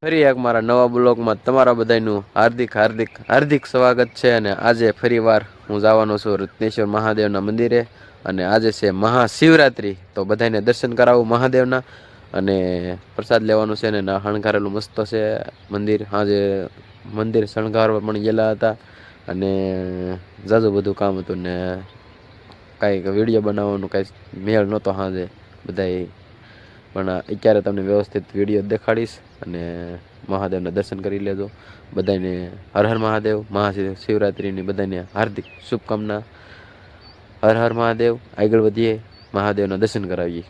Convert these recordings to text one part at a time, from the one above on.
ફરી એક મારા નવા બ્લોગમાં તમારા બધાનું હાર્દિક હાર્દિક હાર્દિક સ્વાગત છે। અને આજે ફરીવાર હું જવાનો છું રત્નેશ્વર મહાદેવના મંદિરે અને આજે છે મહાશિવરાત્રિ, તો બધાને દર્શન કરાવું મહાદેવના અને પ્રસાદ લેવાનું છે ને શણગારેલું મસ્ત છે મંદિર। આજે મંદિર શણગારવા પણ ગયેલા હતા અને જાજુ બધું કામ હતું ને કાંઈક વિડીયો બનાવવાનું કાંઈ મેળ નહોતો સાંજે બધાય, પણ અત્યારે તમને વ્યવસ્થિત વિડીયો દેખાડીશ અને મહાદેવના દર્શન કરી લેજો। બધાને હર હર મહાદેવ, મહાશિવરાત્રિની બધાને હાર્દિક શુભકામના। હર હર મહાદેવ। આગળ વધીએ, મહાદેવના દર્શન કરાવીએ।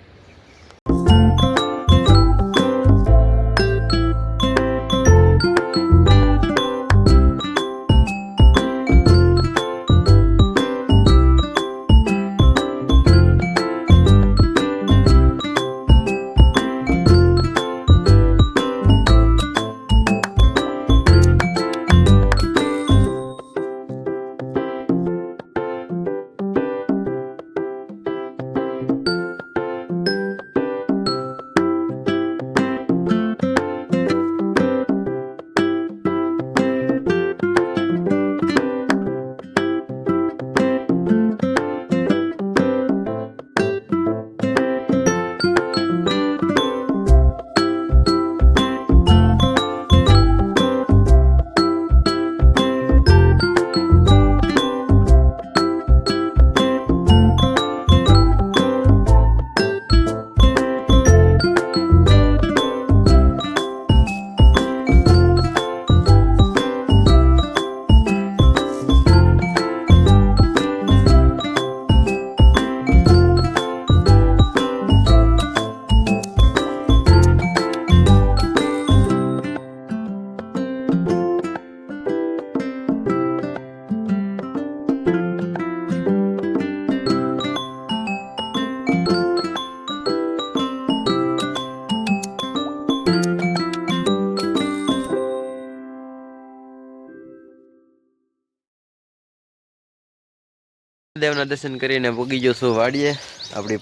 મહાદેવના દર્શન કરીને પૂગી ગયો છું વાડીએ આપણી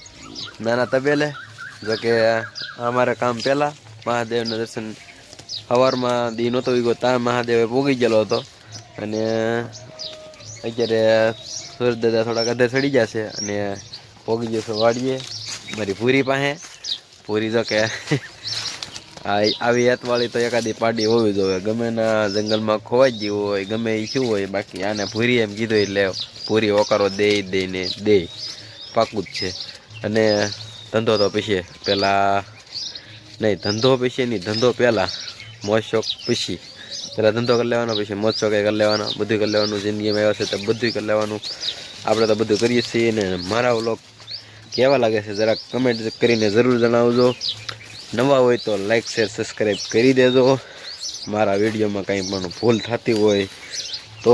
નાના તબેલે। જો કે અમારે કામ પહેલાં મહાદેવના દર્શન સવારમાં દી નહોતો ગયો ત્યાં મહાદેવે પૂગી ગયેલો હતો અને અત્યારે સૂરજ દાદા થોડાક અધે ચડી ગયા છે અને પૂગી ગયો છું વાડીએ મારી પૂરી પાસે। પૂરી જો કે આવી હેતવાળી તો એકાદી પાડી હોવી જોઈએ, ગમે ના જંગલમાં ખોવાઈ ગયું હોય ગમે એ શું હોય, બાકી આને પૂરી એમ કીધું એટલે પૂરી ઓકારો દે પાકું જ છે। અને ધંધો તો પછી પહેલાં નહીં, ધંધો પછી નહીં, ધંધો પહેલાં મોજ શોખ પછી। પહેલાં ધંધો કરી લેવાનો, પછી મોજ શોખ કરી લેવાનો, બધું કરી લેવાનું, જિંદગીમાં આવ્યા છે તો બધું કરી લેવાનું। આપણે તો બધું કરીએ છીએ ને મારા વ્લોગ કેવા લાગે છે જરાક કમેન્ટ કરીને જરૂર જણાવજો। નવા હોય તો લાઈક શેર સબસ્ક્રાઈબ કરી દેજો। મારા વિડીયોમાં કંઈ પણ ભૂલ થતી હોય તો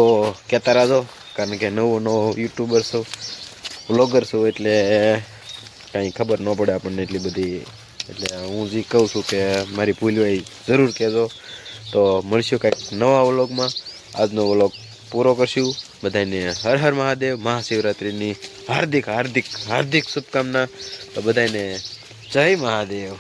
કહેતા રહેજો, કારણ કે નવો યુટ્યુબર છો, વ્લોગર છો, એટલે કાંઈ ખબર ન પડે આપણને એટલી બધી। એટલે હું જે કહું છું કે મારી ભૂલ હોય જરૂર કહેજો। તો મળશું કાંઈક નવા વ્લોગમાં, આજનો વ્લોગ પૂરો કરશું। બધાને હર હર મહાદેવ, મહાશિવરાત્રિની હાર્દિક હાર્દિક હાર્દિક શુભકામના। તો બધાને જય મહાદેવ।